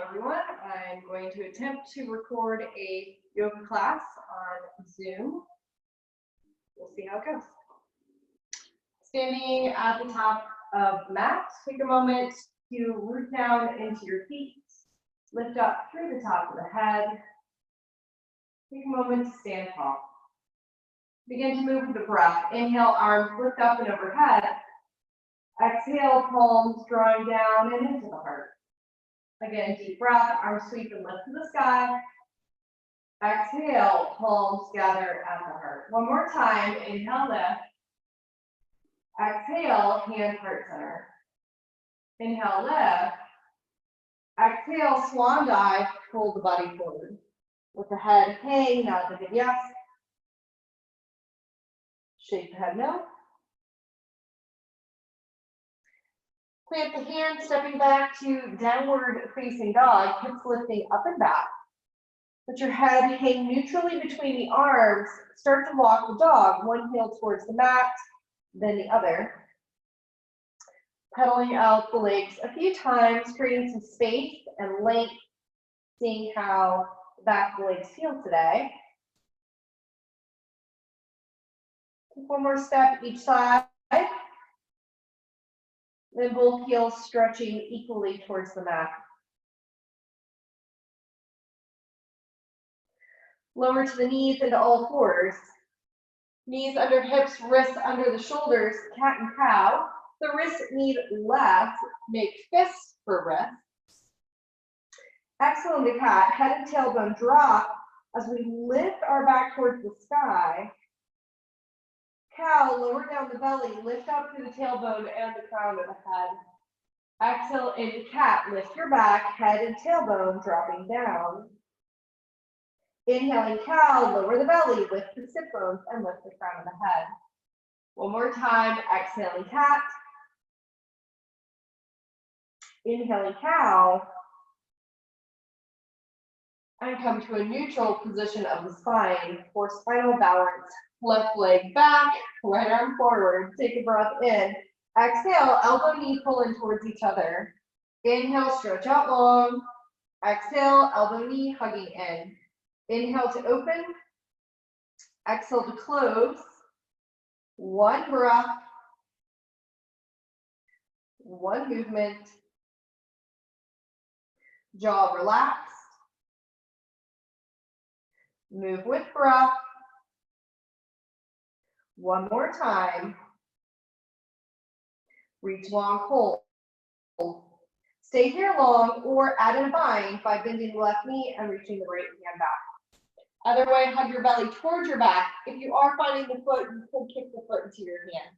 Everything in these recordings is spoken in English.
everyone. I'm going to attempt to record a yoga class on Zoom. We'll see how it goes. Standing at the top of the mat, take a moment to root down into your feet, lift up through the top of the head. Take a moment to stand tall. Begin to move with the breath. Inhale, arms lift up and overhead. Exhale, palms drawing down and into the heart. Again, deep breath, arms sweep and lift to the sky. Exhale, palms gather at the heart. One more time, inhale, lift. Exhale, hand heart center. Inhale, lift. Exhale, swan dive, pull the body forward. With the head hang, nod the head yes. Shake the head no. Plant the hands, stepping back to downward facing dog, hips lifting up and back. Let your head hang neutrally between the arms. Start to walk the dog, one heel towards the mat, then the other. Pedaling out the legs a few times, creating some space and length, seeing how the back of the legs feel today. Take one more step each side. Then both heels stretching equally towards the mat. Lower to the knees into all fours. Knees under hips, wrists under the shoulders, cat and cow. The wrists need less, make fists for wrists. Exhale into cat, head and tailbone drop as we lift our back towards the sky. Cow, lower down the belly, lift up through the tailbone and the crown of the head. Exhale into cat, lift your back, head and tailbone dropping down. Inhaling cow, lower the belly, lift the sit bones and lift the crown of the head. One more time, exhaling cat. Inhaling cow. And come to a neutral position of the spine for spinal balance. Left leg back, right arm forward. Take a breath in. Exhale, elbow knee pull in towards each other. Inhale, stretch out long. Exhale, elbow knee hugging in. Inhale to open. Exhale to close. One breath. One movement. Jaw relaxed. Move with breath. One more time. Reach long, hold. Stay here long or add in a bind by bending the left knee and reaching the right hand back. Other way, hug your belly towards your back. If you are finding the foot, you can kick the foot into your hand.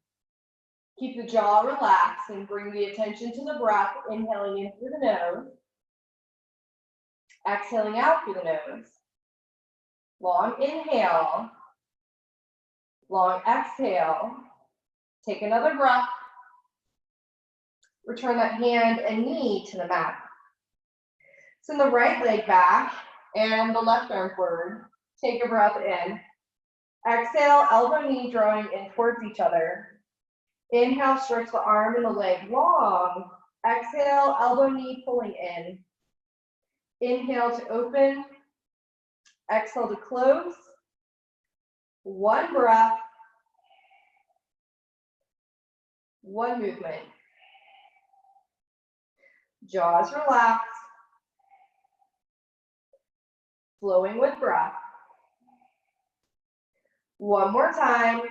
Keep the jaw relaxed and bring the attention to the breath, inhaling in through the nose. Exhaling out through the nose. Long inhale. Long exhale. Take another breath. Return that hand and knee to the mat. Send the right leg back and the left arm forward. Take a breath in. Exhale, elbow knee drawing in towards each other. Inhale, stretch the arm and the leg long. Exhale, elbow knee pulling in. Inhale to open. Exhale to close. One breath. One movement. Jaws relaxed. Flowing with breath. One more time.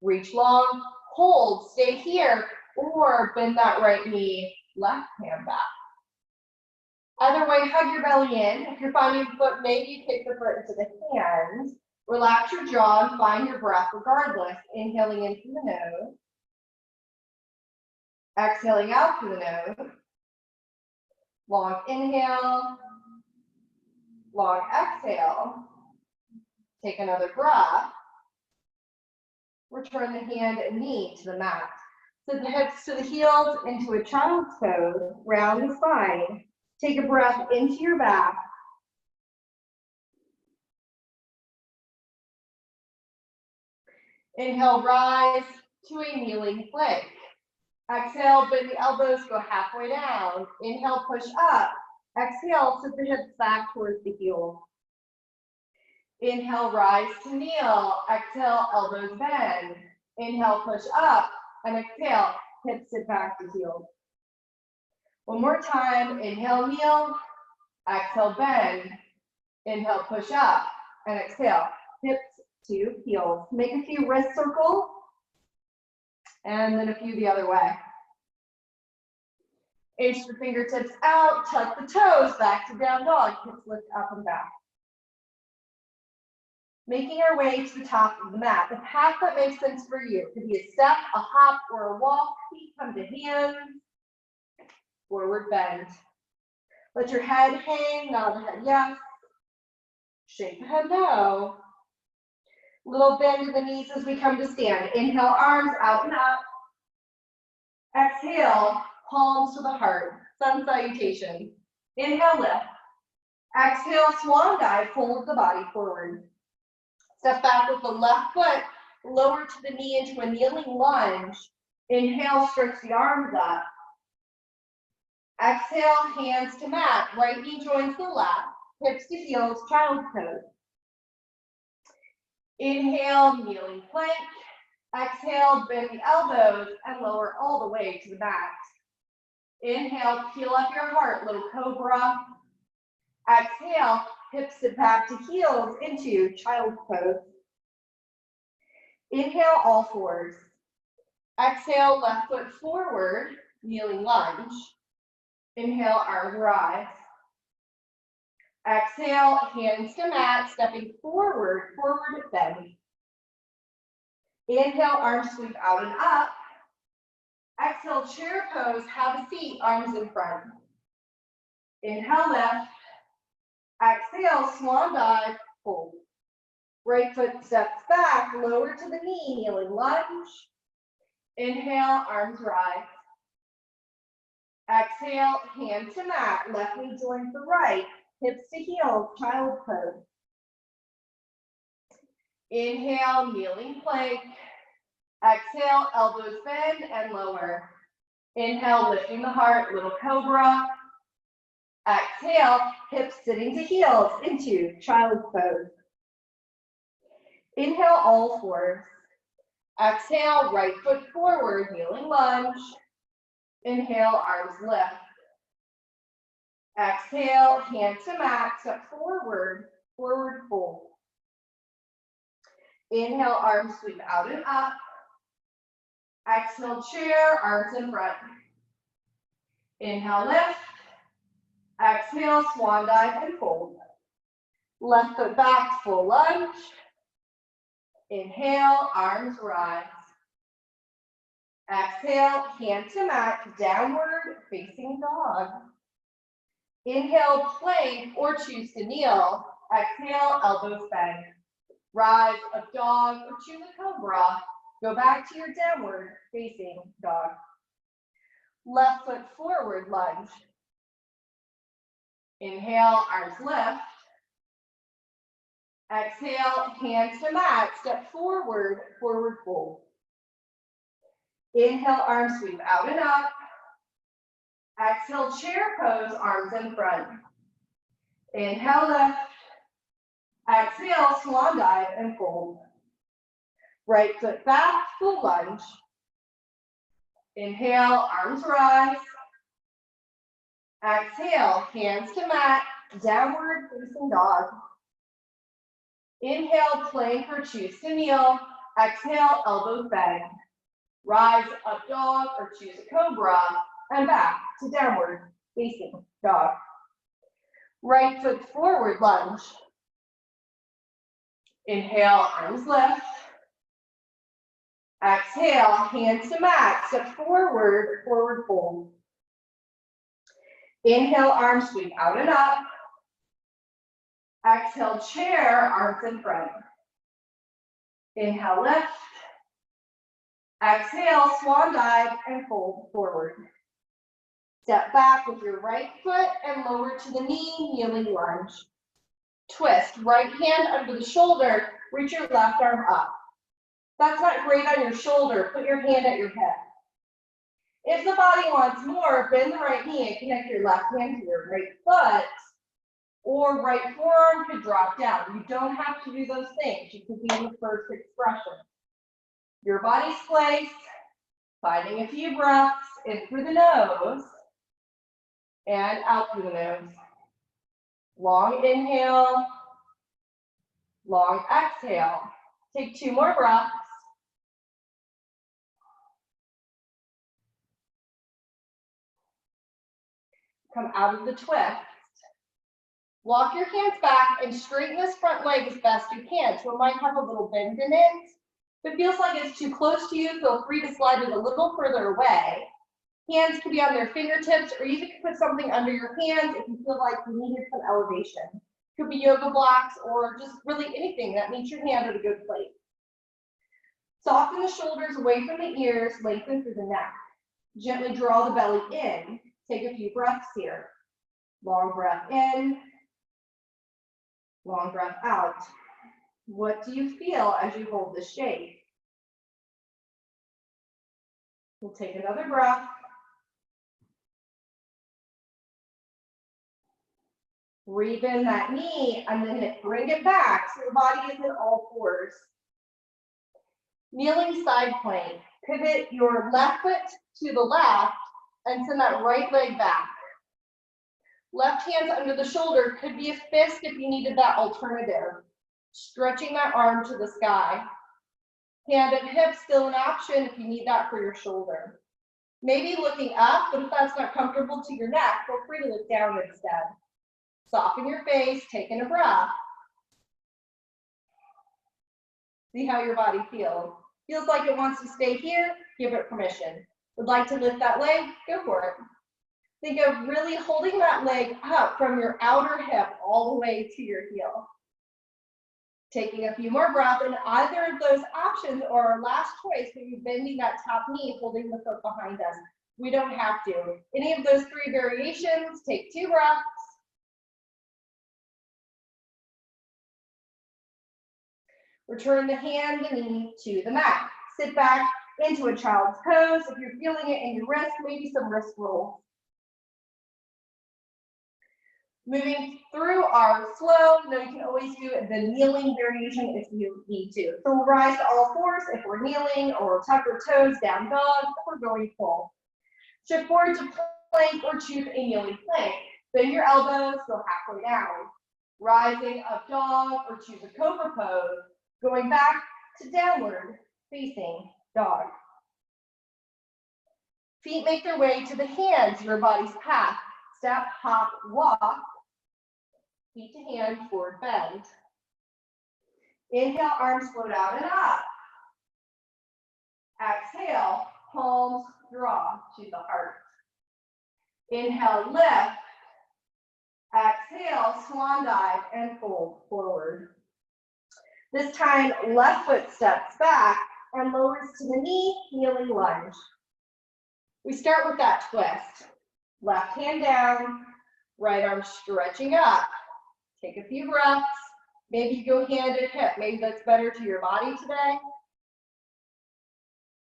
Reach long, hold, stay here, or bend that right knee, left hand back. Either way, hug your belly in. If you're finding the foot, maybe you kick the foot into the hands. Relax your jaw and find your breath regardless. Inhaling in through the nose. Exhaling out through the nose. Long inhale. Long exhale. Take another breath. Return the hand and knee to the mat. Send the hips to the heels into a child's pose. Round the spine. Take a breath into your back. Inhale, rise to a kneeling plank. Exhale, bend the elbows, go halfway down. Inhale, push up. Exhale, sit the hips back towards the heel. Inhale, rise to kneel. Exhale, elbows bend. Inhale, push up. And exhale, hips sit back to heel. One more time. Inhale, kneel. Exhale, bend. Inhale, push up. And exhale, hips to heels. Make a few wrist circles. And then a few the other way. Inch the fingertips out, tuck the toes, back to down dog, hips lift up and back. Making our way to the top of the mat. The path that makes sense for you. It could be a step, a hop, or a walk. Feet come to hands. Forward bend. Let your head hang, nod the head yes. Shake the head no. Little bend in the knees as we come to stand. Inhale, arms out and up. Exhale, palms to the heart. Sun salutation. Inhale, lift. Exhale, swan dive, fold the body forward. Step back with the left foot, lower to the knee into a kneeling lunge. Inhale, stretch the arms up. Exhale, hands to mat. Right knee joins the left, hips to heels, child's pose. Inhale, kneeling plank. Exhale, bend the elbows and lower all the way to the mat. Inhale, peel up your heart, little cobra. Exhale, hips sit back to heels into child's pose. Inhale, all fours. Exhale, left foot forward, kneeling lunge. Inhale, arms rise. Exhale, hands to mat, stepping forward, forward bend. Inhale, arms sweep out and up. Exhale, chair pose, have a seat, arms in front. Inhale, lift. Exhale, swan dive, hold. Right foot steps back, lower to the knee, kneeling lunge. Inhale, arms rise. Exhale, hand to mat, left knee joins the right, hips to heels, child's pose. Inhale, kneeling plank. Exhale, elbows bend and lower. Inhale, lifting the heart, little cobra. Exhale, hips sitting to heels into child's pose. Inhale, all fours. Exhale, right foot forward, kneeling lunge. Inhale, arms lift. Exhale, hands to mat, step forward, forward fold. Inhale, arms sweep out and up. Exhale, chair, arms in front. Inhale, lift. Exhale, swan dive and fold. Left foot back, full lunge. Inhale, arms rise. Exhale, hand to mat, downward facing dog. Inhale, plank or choose to kneel. Exhale, elbows bend. Rise up dog or choose a cobra. Go back to your downward facing dog. Left foot forward lunge. Inhale, arms lift. Exhale, hands to mat, step forward, forward fold. Inhale, arms sweep out and up. Exhale, chair pose, arms in front. Inhale, lift. Exhale, swan dive and fold. Right foot back, full lunge. Inhale, arms rise. Exhale, hands to mat, downward facing dog. Inhale, plank or choose to kneel. Exhale, elbows bend. Rise up dog or choose a cobra and back to downward facing dog. Right foot forward lunge. Inhale, arms lift. Exhale, hands to mat, step forward, forward fold. Inhale, arms sweep out and up. Exhale, chair, arms in front. Inhale, lift. Exhale, swan dive and fold forward. Step back with your right foot and lower to the knee, kneeling lunge. Twist, right hand under the shoulder, reach your left arm up. That's not great on your shoulder, put your hand at your hip. If the body wants more, bend the right knee and connect your left hand to your right foot, or right forearm could drop down. You don't have to do those things. You could be in the first expression. Your body's place, finding a few breaths in through the nose and out through the nose. Long inhale, long exhale. Take 2 more breaths. Come out of the twist. Walk your hands back and straighten this front leg as best you can. So it might have a little bend in it. If it feels like it's too close to you, feel free to slide it a little further away. Hands can be on their fingertips, or you can put something under your hands if you feel like you needed some elevation. Could be yoga blocks or just really anything that meets your hand at a good place. Soften the shoulders away from the ears, lengthen through the neck. Gently draw the belly in. Take a few breaths here. Long breath in, long breath out. What do you feel as you hold this shape? We'll take another breath. Rebend that knee and then bring it back so your body is in all fours. Kneeling side plank. Pivot your left foot to the left and send that right leg back. Left hand under the shoulder, could be a fist if you needed that alternative. Stretching that arm to the sky. Hand and hip still an option if you need that for your shoulder. Maybe looking up, but if that's not comfortable to your neck, feel free to look down instead. Soften your face, take in a breath. See how your body feels. Feels like it wants to stay here, give it permission. Would like to lift that leg? Go for it. Think of really holding that leg up from your outer hip all the way to your heel. Taking a few more breaths, and either of those options or our last choice, maybe bending that top knee, holding the foot behind us. We don't have to. Any of those 3 variations, take 2 breaths. Return the hand and knee to the mat. Sit back into a child's pose. If you're feeling it in your wrist, maybe some wrist rolls. Moving through our flow, you can always do the kneeling variation if you need to. So we'll rise to all fours if we're kneeling, or tuck our toes, down dog, if we're going full. Shift forward to plank or choose a kneeling plank. Bend your elbows, go halfway down. Rising up dog or choose a cobra pose. Going back to downward facing dog. Feet make their way to the hands, your body's path. Step, hop, walk. Feet to hand, forward bend. Inhale, arms float out and up. Exhale, palms draw to the heart. Inhale, lift. Exhale, swan dive and fold forward. This time, left foot steps back and lowers to the knee, kneeling lunge. We start with that twist. Left hand down, right arm stretching up. Take a few breaths. Maybe you go hand and hip. Maybe that's better to your body today.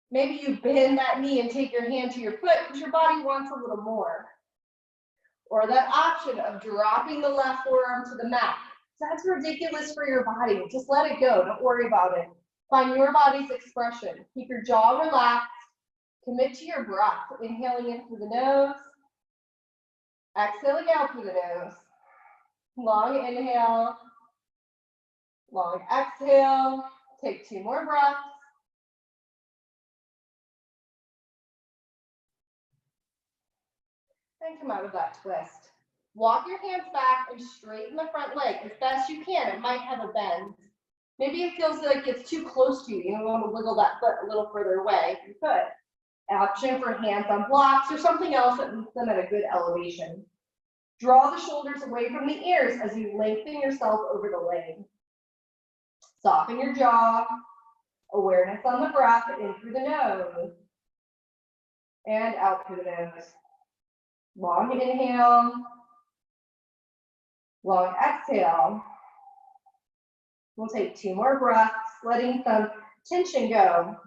Maybe you bend that knee and take your hand to your foot because your body wants a little more. Or that option of dropping the left forearm to the mat. That's ridiculous for your body. Just let it go. Don't worry about it. Find your body's expression. Keep your jaw relaxed. Commit to your breath. Inhaling in through the nose. Exhaling out through the nose. Long inhale. Long exhale. Take 2 more breaths. And come out of that twist. Walk your hands back and straighten the front leg as best you can. It might have a bend. Maybe it feels like it's too close to you. You want to wiggle that foot a little further away. You could. Option for hands on blocks or something else that meets them at a good elevation. Draw the shoulders away from the ears as you lengthen yourself over the leg. Soften your jaw. Awareness on the breath in through the nose and out through the nose. Long inhale. Long exhale. We'll take 2 more breaths, letting some tension go.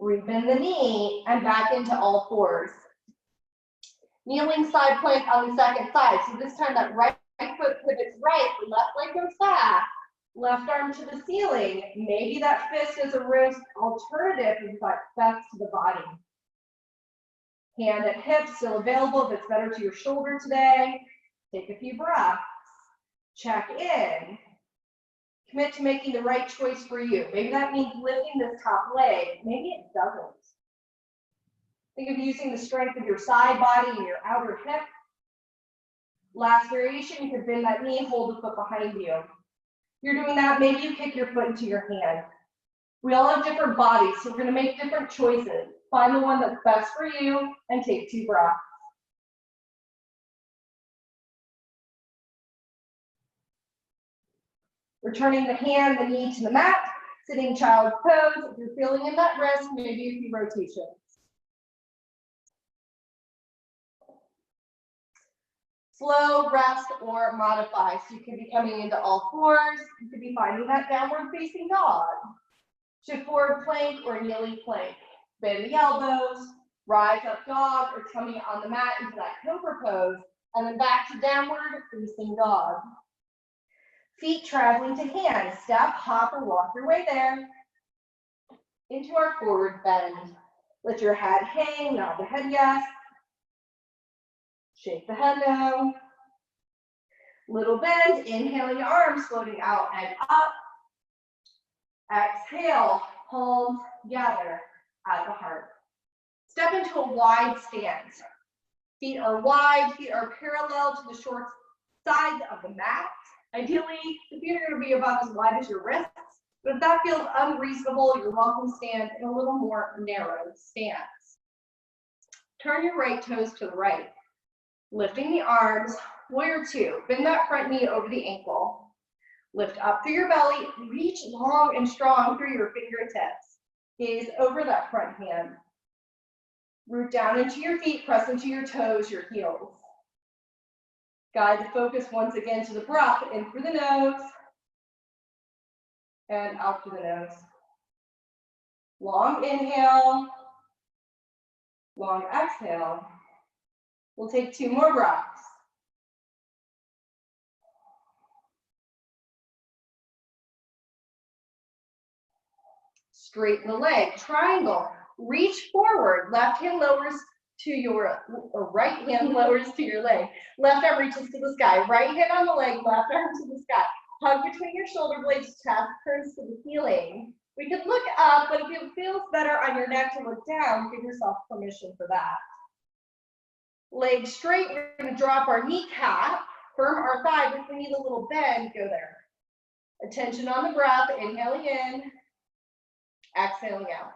Rebend the knee and back into all fours. Kneeling side plank on the second side. So this time that right foot pivots right, left leg goes back, left arm to the ceiling. Maybe that fist is a wrist alternative if you've got best to the body. Hand at hip, still available if it's better to your shoulder today. Take a few breaths. Check in. Commit to making the right choice for you. Maybe that means lifting this top leg. Maybe it doesn't. Think of using the strength of your side body and your outer hip. Last variation, you could bend that knee, hold the foot behind you. You're doing that, maybe you kick your foot into your hand. We all have different bodies, so we're gonna make different choices. Find the one that's best for you and take 2 breaths. Returning the hand, the knee to the mat, sitting child's pose. If you're feeling in that wrist, maybe a few rotations. Slow, rest, or modify. So you could be coming into all fours. You could be finding that downward facing dog. Shift forward plank or kneeling plank. Bend the elbows, rise up dog or tummy on the mat into that cobra pose, and then back to downward facing dog. Feet traveling to hands. Step, hop, or walk your way there. Into our forward bend. Let your head hang, nod the head yes. Shake the head no. Little bend, inhaling your arms floating out and up. Exhale, palms gather at the heart. Step into a wide stance. Feet are wide, feet are parallel to the short side of the mat. Ideally, the feet are going to be about as wide as your wrists, but if that feels unreasonable, you're welcome to stand in a little more narrow stance. Turn your right toes to the right. Lifting the arms, warrior 2. Bend that front knee over the ankle. Lift up through your belly, reach long and strong through your fingertips. Gaze over that front hand. Root down into your feet, press into your toes, your heels. Guide the focus once again to the breath, in through the nose, and out through the nose. Long inhale, long exhale. We'll take 2 more breaths. Straighten the leg, triangle. Reach forward, left hand lowers to your, or right hand lowers to your leg. Left arm reaches to the sky, right hand on the leg, left arm to the sky. Hug between your shoulder blades, chest turns to the ceiling. We could look up, but if it feels better on your neck to look down, give yourself permission for that. Legs straight, we're gonna drop our kneecap, firm our thigh, if we need a little bend, go there. Attention on the breath, inhaling in, exhaling out.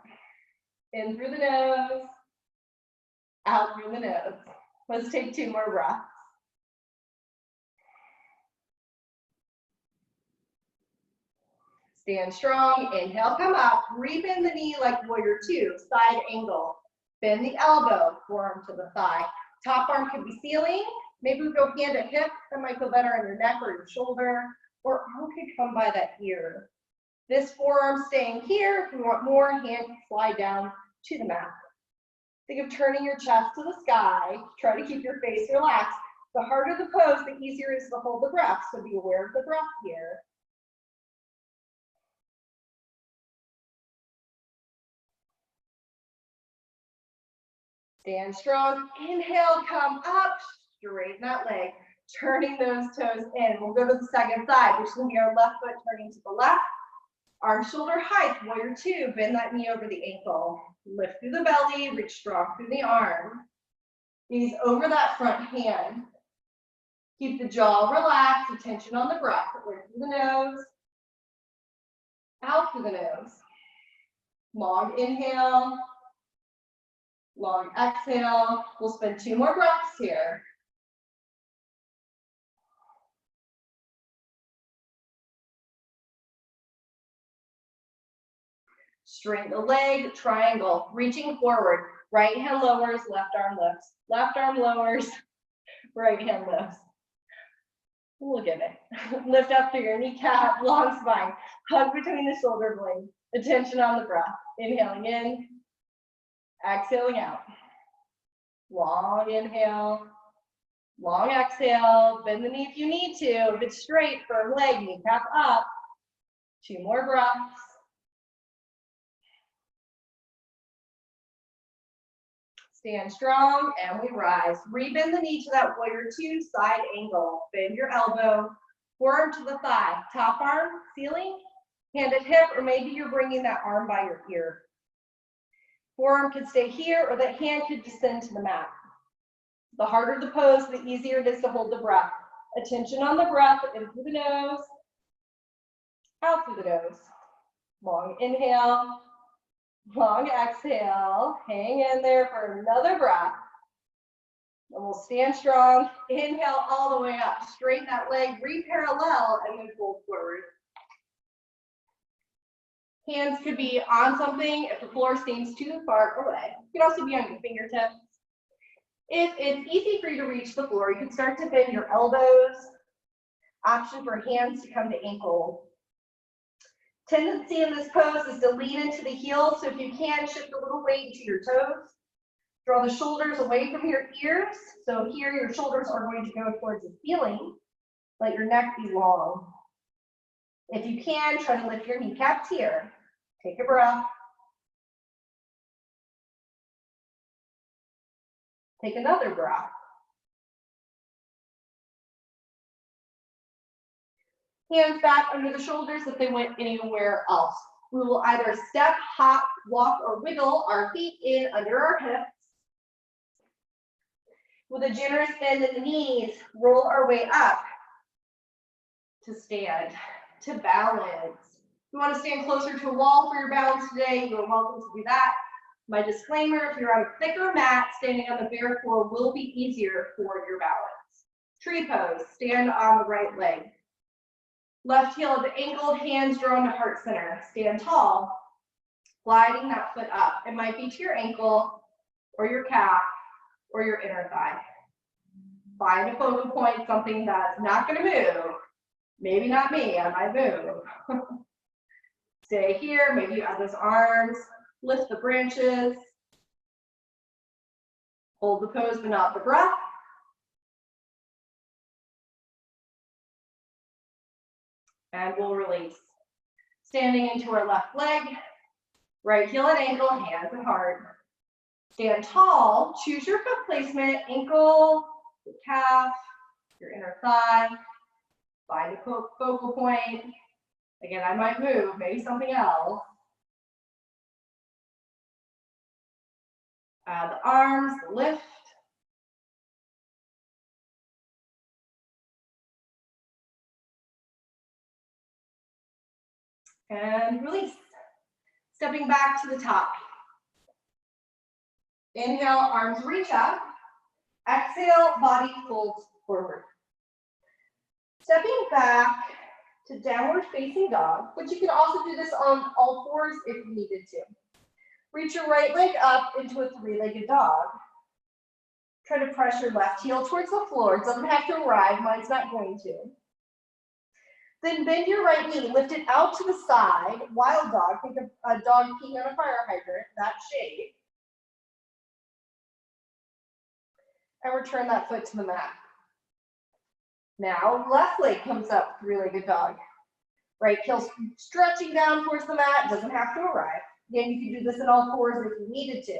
In through the nose, out through the nose. Let's take 2 more breaths. Stand strong, inhale, come up, rebend the knee like warrior 2, side angle. Bend the elbow, forearm to the thigh. Top arm could be ceiling. Maybe we go hand at hip, that might feel better on your neck or your shoulder, or arm could come by that ear. This forearm staying here. If we want more, hand can slide down to the mat. Think of turning your chest to the sky. Try to keep your face relaxed. The harder the pose, the easier it is to hold the breath, so be aware of the breath here. Stand strong, inhale, come up, straighten that leg, turning those toes in. We'll go to the second side, which is gonna be our left foot turning to the left. Arm shoulder height, warrior 2, bend that knee over the ankle. Lift through the belly, reach strong through the arm. Gaze over that front hand. Keep the jaw relaxed, attention on the breath. In through the nose, out through the nose. Long inhale, long exhale. We'll spend 2 more breaths here. Straighten the leg, triangle, reaching forward. Right hand lowers, left arm lifts. Left arm lowers, right hand lifts. Look at it. Lift up through your kneecap, long spine. Hug between the shoulder blades. Attention on the breath. Inhaling in, exhaling out. Long inhale, long exhale. Bend the knee if you need to. If it's straight, firm leg, kneecap up. 2 more breaths. Stand strong, and we rise. Rebend the knee to that warrior 2 side angle. Bend your elbow, forearm to the thigh. Top arm, ceiling, hand at hip, or maybe you're bringing that arm by your ear. Forearm could stay here, or that hand could descend to the mat. The harder the pose, the easier it is to hold the breath. Attention on the breath, in through the nose, out through the nose. Long inhale, long exhale. Hang in there for another breath. And we'll stand strong. Inhale all the way up. Straighten that leg, re-parallel, and then fold forward. Hands could be on something if the floor seems too far away. You could also be on your fingertips. If it's easy for you to reach the floor, you can start to bend your elbows. Option for hands to come to ankle. Tendency in this pose is to lean into the heels, so if you can, shift a little weight to your toes. Draw the shoulders away from your ears. So here, your shoulders are going to go towards the ceiling. Let your neck be long. If you can, try to lift your kneecaps here. Take a breath. Take another breath. Hands back under the shoulders if they went anywhere else. We will either step, hop, walk, or wiggle our feet in under our hips. With a generous bend in the knees, roll our way up to stand, to balance. If you want to stand closer to a wall for your balance today, you're welcome to do that. My disclaimer, if you're on a thicker mat, standing on the bare floor will be easier for your balance. Tree pose, stand on the right leg. Left heel at the ankle, hands drawn to heart center. Stand tall, gliding that foot up. It might be to your ankle, or your calf, or your inner thigh. Find a focal point, something that's not going to move. Maybe not me, I might move. Stay here, maybe you add those arms, lift the branches. Hold the pose, but not the breath. And we'll release. Standing into our left leg, right heel at ankle, hands at heart. Stand tall, choose your foot placement, ankle, your calf, your inner thigh. Find a focal point. Again, I might move, maybe something else. Add the arms, lift. And release. Stepping back to the top. Inhale, arms reach up. Exhale, body folds forward. Stepping back to downward facing dog, but you can also do this on all fours if you needed to. Reach your right leg up into a three-legged dog. Try to press your left heel towards the floor. It doesn't have to arrive, mine's not going to. Then bend your right knee, lift it out to the side. Wild dog, think of a dog peeing on a fire hydrant, that shape. And return that foot to the mat. Now, left leg comes up, three-legged dog. Right heel stretching down towards the mat, doesn't have to arrive. Again, you can do this in all fours if you needed to.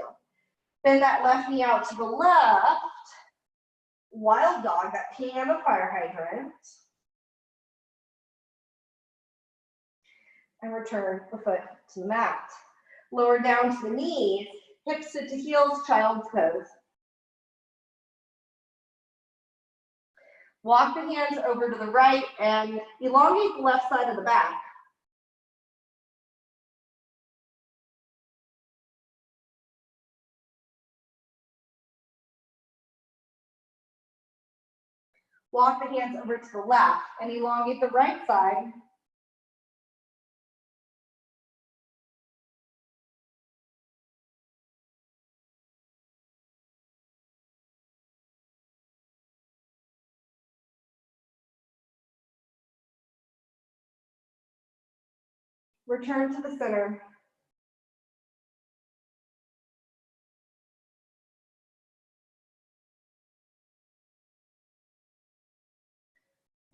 Bend that left knee out to the left. Wild dog, that peeing on the fire hydrant. And return the foot to the mat. Lower down to the knees, hips sit to heels, child's pose. Walk the hands over to the right and elongate the left side of the back. Walk the hands over to the left and elongate the right side. Return to the center.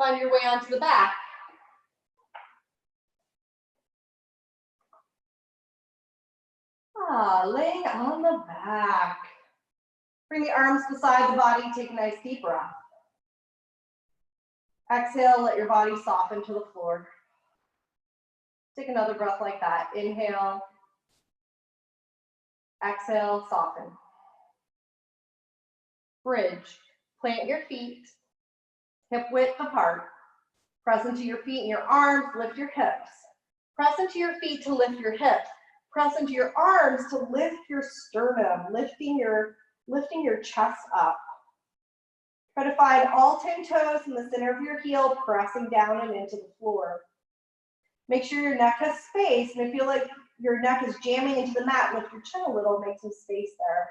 Find your way onto the back. Laying on the back. Bring the arms beside the body, take a nice deep breath. Exhale, let your body soften to the floor. Take another breath like that. Inhale. Exhale, soften. Bridge. Plant your feet, hip width apart. Press into your feet and your arms, lift your hips. Press into your feet to lift your hips. Press into your arms to lift your sternum, lifting your chest up. Try to find all 10 toes in the center of your heel, pressing down and into the floor. Make sure your neck has space, and if you feel like your neck is jamming into the mat, lift your chin a little, make some space there.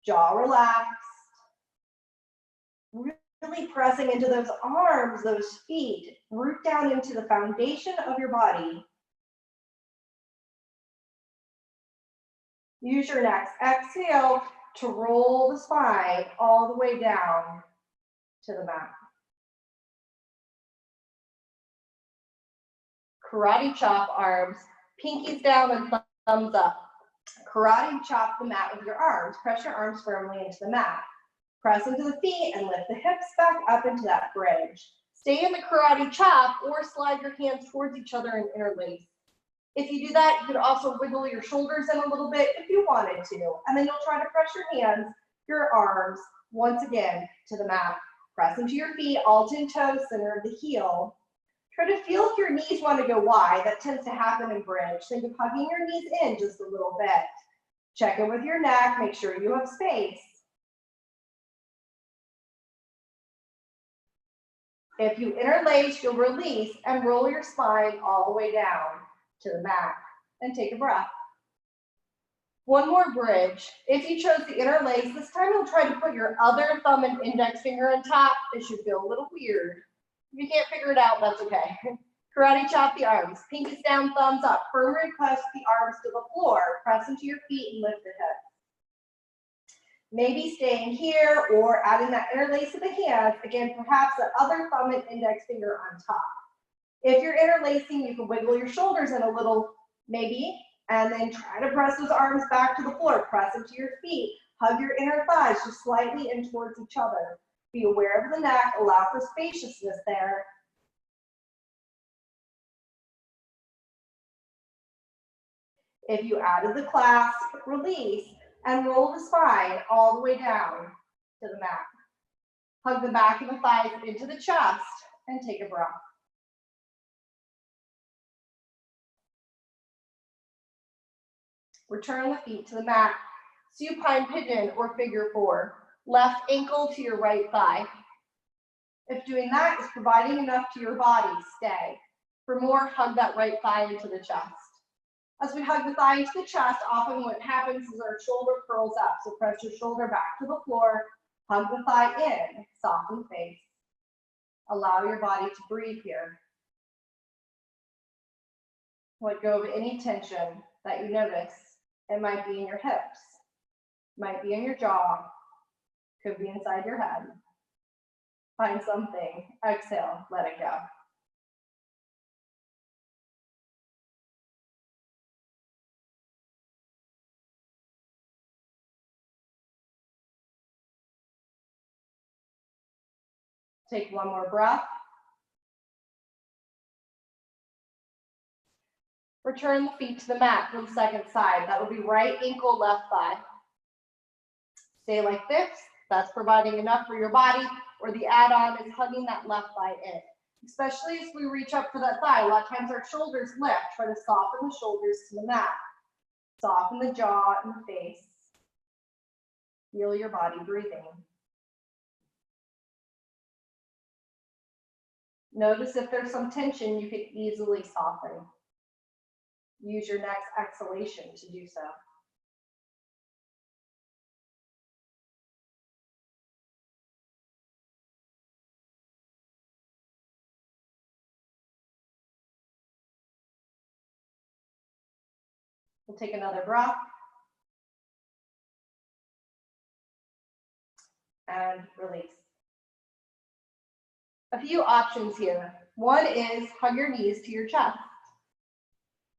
Jaw relaxed. Really pressing into those arms, those feet. Root down into the foundation of your body. Use your next exhale to roll the spine all the way down to the mat. Karate chop arms, pinkies down and thumbs up. Karate chop the mat with your arms. Press your arms firmly into the mat. Press into the feet and lift the hips back up into that bridge. Stay in the karate chop or slide your hands towards each other and interlace. If you do that, you could also wiggle your shoulders in a little bit if you wanted to. And then you'll try to press your hands, your arms, once again to the mat. Press into your feet, all 10 toes, center of the heel. Try to feel if your knees want to go wide. That tends to happen in bridge. Think of hugging your knees in just a little bit. Check in with your neck, make sure you have space. If you interlace, you'll release and roll your spine all the way down to the mat. And take a breath. One more bridge. If you chose to interlace, this time you'll try to put your other thumb and index finger on top. It should feel a little weird. If you can't figure it out, that's okay. Karate chop the arms. Pinkies down, thumbs up. Firmly press the arms to the floor. Press into your feet and lift the hips. Maybe staying here or adding that interlace of the hands. Again, perhaps the other thumb and index finger on top. If you're interlacing, you can wiggle your shoulders in a little, maybe, and then try to press those arms back to the floor. Press into your feet. Hug your inner thighs just slightly in towards each other. Be aware of the neck. Allow for spaciousness there. If you added the clasp, release, and roll the spine all the way down to the mat. Hug the back of the thighs into the chest and take a breath. Return the feet to the mat. Supine pigeon or figure four. Left ankle to your right thigh. If doing that is providing enough to your body, stay. For more, hug that right thigh into the chest. As we hug the thigh into the chest, often what happens is our shoulder curls up. So press your shoulder back to the floor, hug the thigh in, soften face. Allow your body to breathe here. Let go of any tension that you notice. It might be in your hips, might be in your jaw, could be inside your head. Find something, exhale, let it go. Take one more breath. Return the feet to the mat for the second side. That would be right ankle, left thigh. Stay like this. That's providing enough for your body, or the add-on is hugging that left thigh in. Especially as we reach up for that thigh, a lot of times our shoulders lift. Try to soften the shoulders to the mat. Soften the jaw and the face. Feel your body breathing. Notice if there's some tension, you could easily soften. Use your next exhalation to do so. We'll take another breath. And release. A few options here. One is hug your knees to your chest.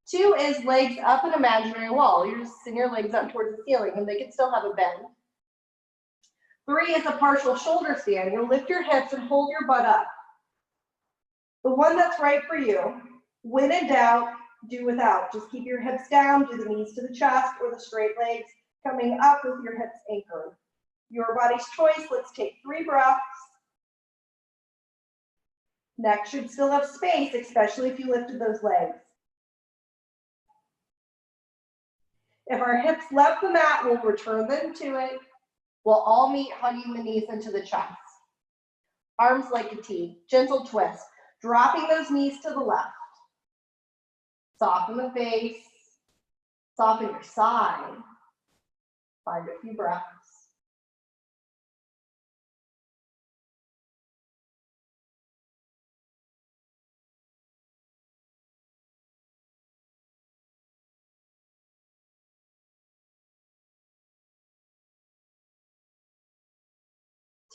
Two is legs up an imaginary wall. You're just send your legs up towards the ceiling and they can still have a bend. Three is a partial shoulder stand. You'll lift your hips and hold your butt up. The one that's right for you. When in doubt, do without. Just keep your hips down, do the knees to the chest or the straight legs coming up with your hips anchored. Your body's choice. Let's take 3 breaths. Neck should still have space, especially if you lifted those legs. If our hips left the mat, we'll return them to it. We'll all meet hugging the knees into the chest. Arms like a T, gentle twist, dropping those knees to the left. Soften the face, soften your side. Find a few breaths.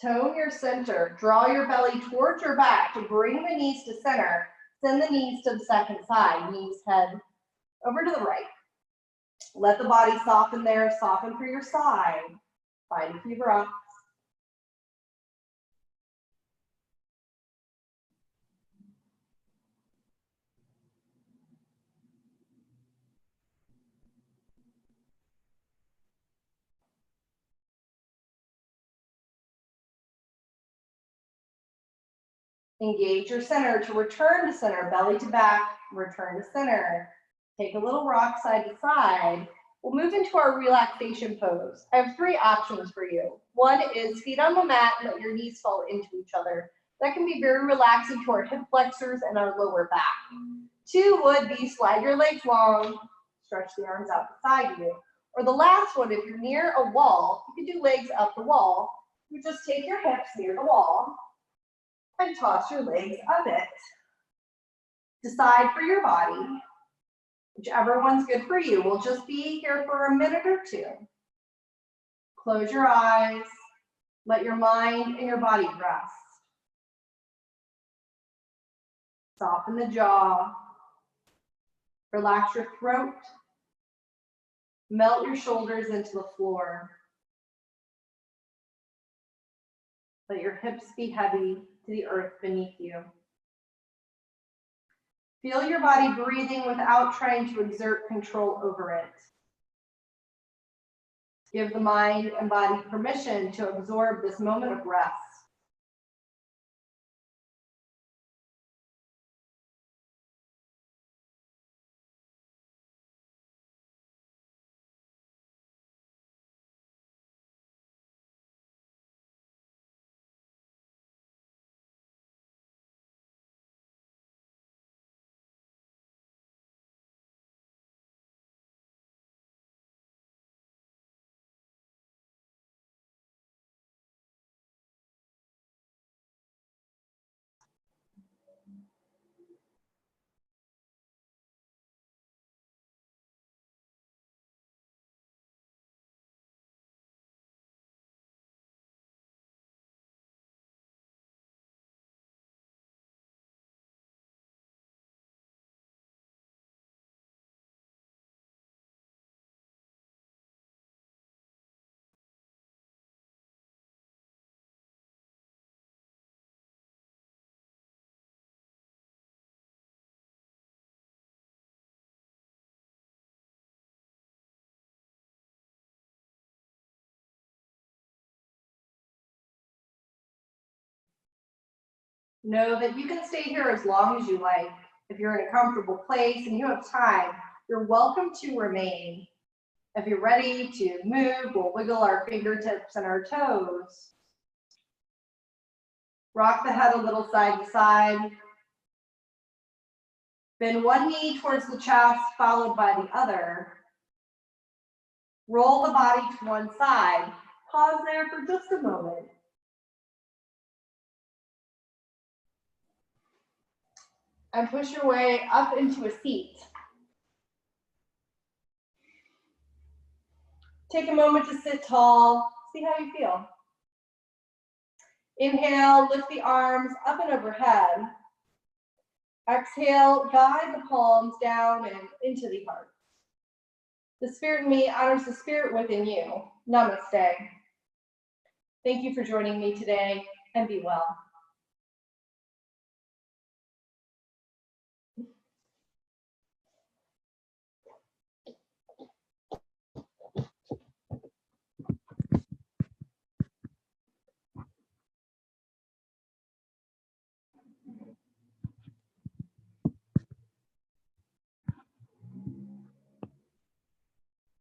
Tone your center. Draw your belly towards your back to bring the knees to center. Send the knees to the second side. Knees head over to the right. Let the body soften there. Soften for your side. Find a few breaths. Engage your center to return to center, belly to back, return to center. Take a little rock side to side. We'll move into our relaxation pose. I have 3 options for you. One is feet on the mat and let your knees fall into each other. That can be very relaxing to our hip flexors and our lower back. 2 would be slide your legs long, stretch the arms out beside you. Or the last one, if you're near a wall, you can do legs up the wall. You just take your hips near the wall and toss your legs up it. Decide for your body, whichever one's good for you. We'll just be here for a minute or 2. Close your eyes, let your mind and your body rest. Soften the jaw, relax your throat, melt your shoulders into the floor. Let your hips be heavy to the earth beneath you. Feel your body breathing without trying to exert control over it. Give the mind and body permission to absorb this moment of rest. Know that you can stay here as long as you like. If you're in a comfortable place and you have time, you're welcome to remain. If you're ready to move, we'll wiggle our fingertips and our toes. Rock the head a little side to side. Bend one knee towards the chest, followed by the other. Roll the body to one side. Pause there for just a moment. And push your way up into a seat. Take a moment to sit tall. See how you feel. Inhale, lift the arms up and overhead. Exhale, guide the palms down and into the heart. The spirit in me honors the spirit within you. Namaste. Thank you for joining me today, and be well.